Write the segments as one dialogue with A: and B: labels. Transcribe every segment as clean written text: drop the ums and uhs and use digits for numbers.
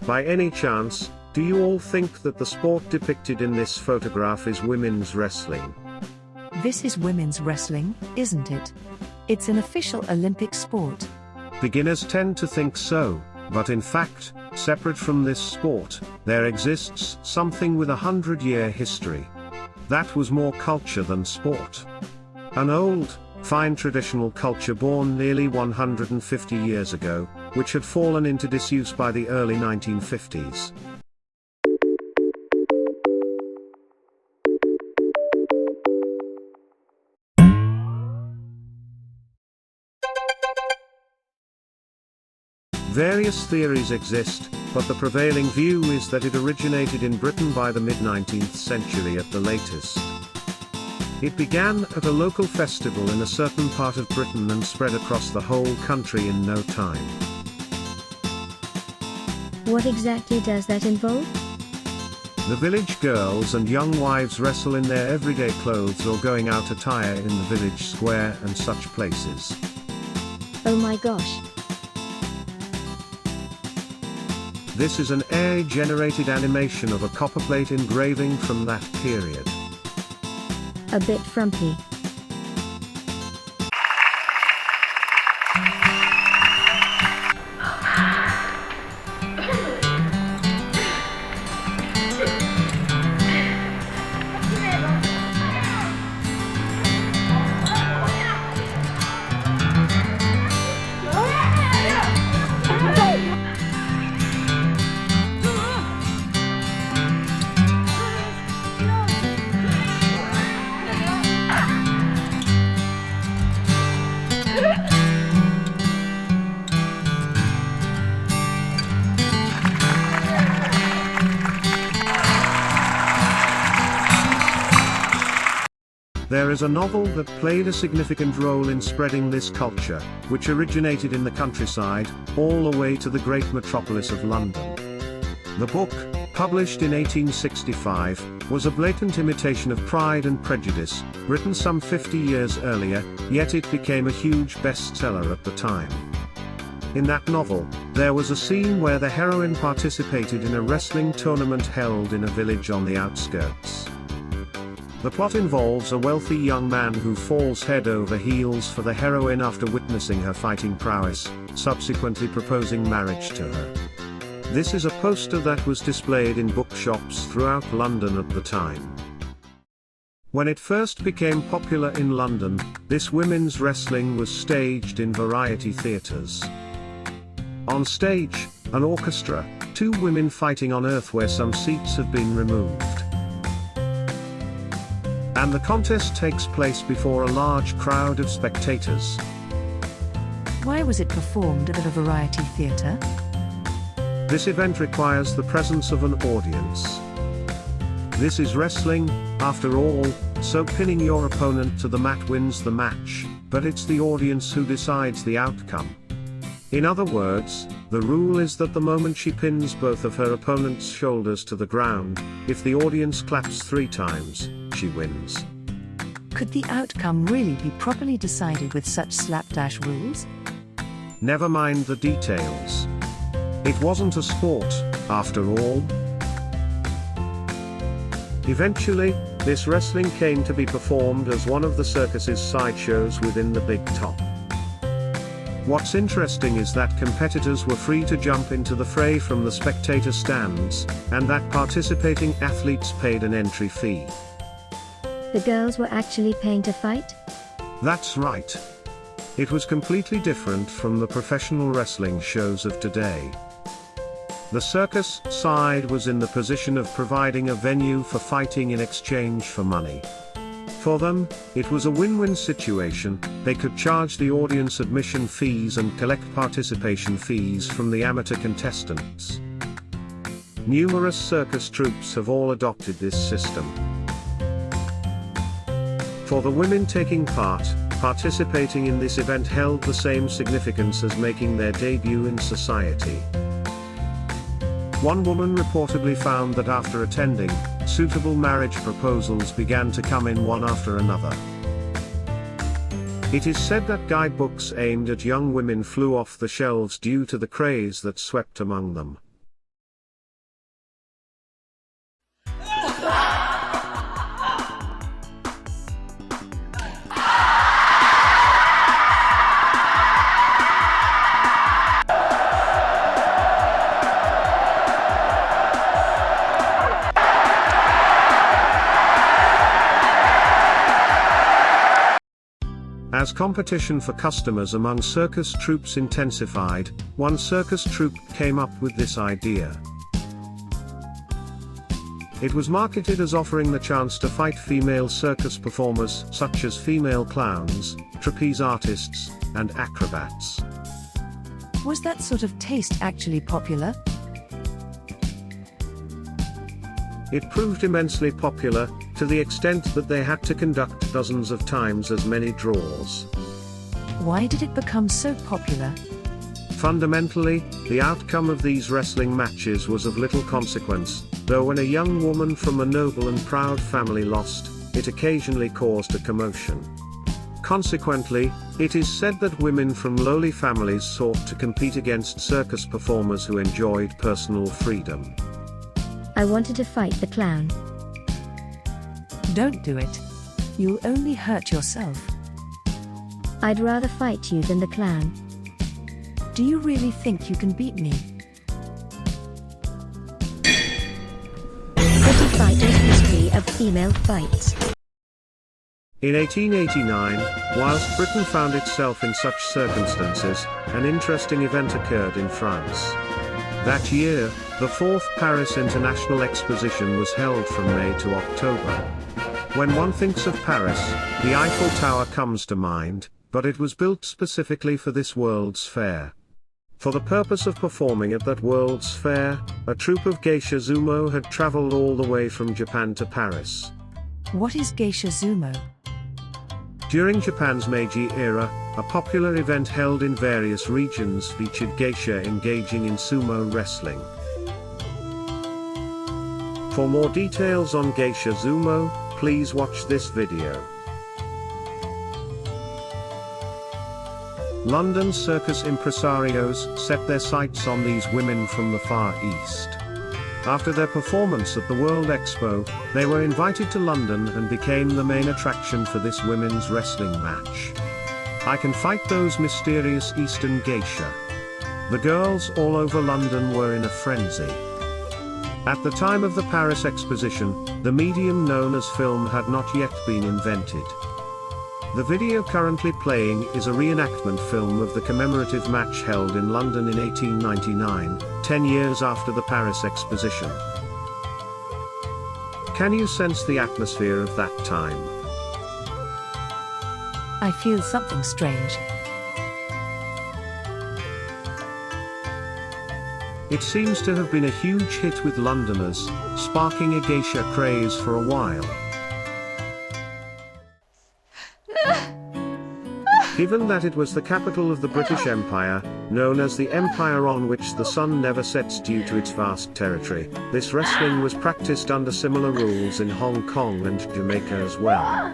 A: By any chance, do you all think that the sport depicted in this photograph is women's wrestling?
B: This is women's wrestling, isn't it? It's an official Olympic sport.
A: Beginners tend to think so, but in fact, separate from this sport, there exists something with 100-year history. That was more culture than sport. An old, fine traditional culture born nearly 150 years ago, which had fallen into disuse by the early 1950s. Various theories exist, but the prevailing view is that it originated in Britain by the mid-19th century at the latest. It began at a local festival in a certain part of Britain and spread across the whole country in no time.
C: What exactly does that involve?
A: The village girls and young wives wrestle in their everyday clothes or going out attire in the village square and such places.
C: Oh my gosh.
A: This is an AI-generated animation of a copperplate engraving from that period.
C: A bit frumpy.
A: There is a novel that played a significant role in spreading this culture, which originated in the countryside, all the way to the great metropolis of London. The book, published in 1865, was a blatant imitation of Pride and Prejudice, written some 50 years earlier, yet it became a huge bestseller at the time. In that novel, there was a scene where the heroine participated in a wrestling tournament held in a village on the outskirts. The plot involves a wealthy young man who falls head over heels for the heroine after witnessing her fighting prowess, subsequently proposing marriage to her. This is a poster that was displayed in bookshops throughout London at the time. When it first became popular in London, this women's wrestling was staged in variety theatres. On stage, an orchestra, two women fighting on earth where some seats have been removed. And the contest takes place before a large crowd of spectators.
B: Why was it performed at a variety theatre?
A: This event requires the presence of an audience. This is wrestling, after all, so pinning your opponent to the mat wins the match, but it's the audience who decides the outcome. In other words, the rule is that the moment she pins both of her opponent's shoulders to the ground, if the audience claps 3 times, she wins.
B: Could the outcome really be properly decided with such slapdash rules?
A: Never mind the details. It wasn't a sport, after all. Eventually, this wrestling came to be performed as one of the circus's sideshows within the big top. What's interesting is that competitors were free to jump into the fray from the spectator stands, and that participating athletes paid an entry fee.
C: The girls were actually paying to fight?
A: That's right. It was completely different from the professional wrestling shows of today. The circus side was in the position of providing a venue for fighting in exchange for money. For them, it was a win-win situation. They could charge the audience admission fees and collect participation fees from the amateur contestants. Numerous circus troupes have all adopted this system. For the women taking part, participating in this event held the same significance as making their debut in society. One woman reportedly found that after attending, suitable marriage proposals began to come in one after another. It is said that guidebooks aimed at young women flew off the shelves due to the craze that swept among them. competition for customers among circus troupes intensified, one circus troupe came up with this idea. It was marketed as offering the chance to fight female circus performers such as female clowns, trapeze artists, and acrobats.
B: Was that sort of taste actually popular?
A: It proved immensely popular, to the extent that they had to conduct dozens of times as many draws.
B: Why did it become so popular?
A: Fundamentally, the outcome of these wrestling matches was of little consequence, though when a young woman from a noble and proud family lost, it occasionally caused a commotion. Consequently, it is said that women from lowly families sought to compete against circus performers who enjoyed personal freedom.
C: I wanted to fight the clown.
B: Don't do it. You'll only hurt yourself.
C: I'd rather fight you than the clown.
B: Do you really think you can beat me?
C: Pretty Fighter's History of Female Fights.
A: In 1889, whilst Britain found itself in such circumstances, an interesting event occurred in France. That year, the 4th Paris International Exposition was held from May to October. When one thinks of Paris, the Eiffel Tower comes to mind, but it was built specifically for this World's Fair. For the purpose of performing at that World's Fair, a troupe of geisha sumo had traveled all the way from Japan to Paris.
B: What is geisha sumo?
A: During Japan's Meiji era, a popular event held in various regions featured geisha engaging in sumo wrestling. For more details on geisha sumo, please watch this video. London circus impresarios set their sights on these women from the Far East. After their performance at the World Expo, they were invited to London and became the main attraction for this women's wrestling match. I can fight those mysterious Eastern geisha. The girls all over London were in a frenzy. At the time of the Paris Exposition, the medium known as film had not yet been invented. The video currently playing is a reenactment film of the commemorative match held in London in 1899, 10 years after the Paris Exposition. Can you sense the atmosphere of that time?
B: I feel something strange.
A: It seems to have been a huge hit with Londoners, sparking a geisha craze for a while. Given that it was the capital of the British Empire, known as the Empire on which the sun never sets due to its vast territory, this wrestling was practiced under similar rules in Hong Kong and Jamaica as well.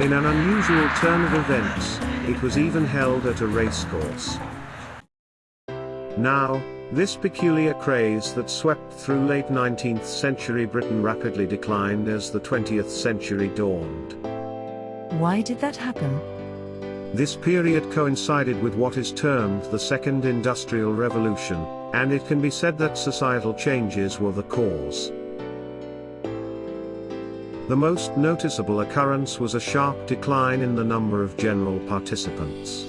A: In an unusual turn of events, it was even held at a racecourse. Now, this peculiar craze that swept through late 19th century Britain rapidly declined as the 20th century dawned.
B: Why did that happen?
A: This period coincided with what is termed the Second Industrial Revolution, and it can be said that societal changes were the cause. The most noticeable occurrence was a sharp decline in the number of general participants.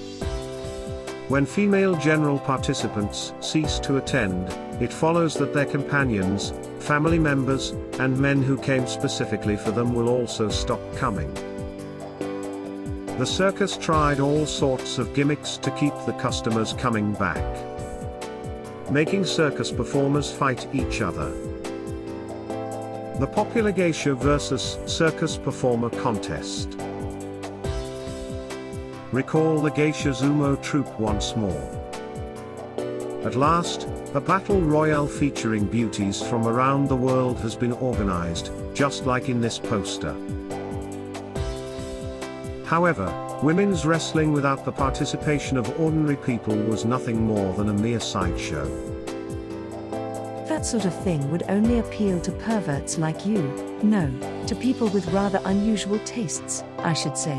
A: When female general participants cease to attend, it follows that their companions, family members, and men who came specifically for them will also stop coming. The circus tried all sorts of gimmicks to keep the customers coming back, making circus performers fight each other. The popular geisha versus circus performer contest. Recall the geisha sumo troupe once more. At last, a battle royale featuring beauties from around the world has been organized, just like in this poster. However, women's wrestling without the participation of ordinary people was nothing more than a mere sideshow.
B: That sort of thing would only appeal to perverts like you. No, to people with rather unusual tastes, I should say.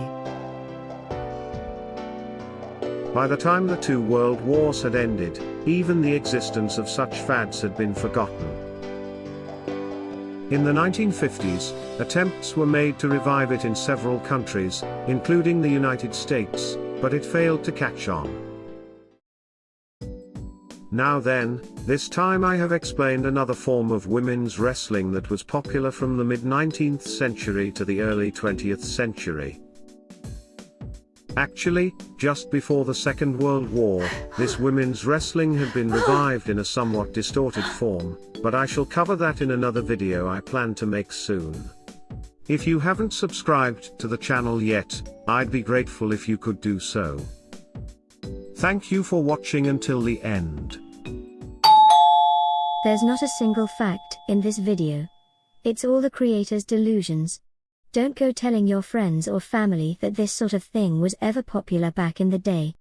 A: By the time the two world wars had ended, even the existence of such fads had been forgotten. In the 1950s, attempts were made to revive it in several countries, including the United States, but it failed to catch on. Now then, this time I have explained another form of women's wrestling that was popular from the mid-19th century to the early 20th century. Actually, just before the Second World War, this women's wrestling had been revived in a somewhat distorted form, but I shall cover that in another video I plan to make soon. If you haven't subscribed to the channel yet, I'd be grateful if you could do so. Thank you for watching until the end.
C: There's not a single fact in this video. It's all the creator's delusions. Don't go telling your friends or family that this sort of thing was ever popular back in the day.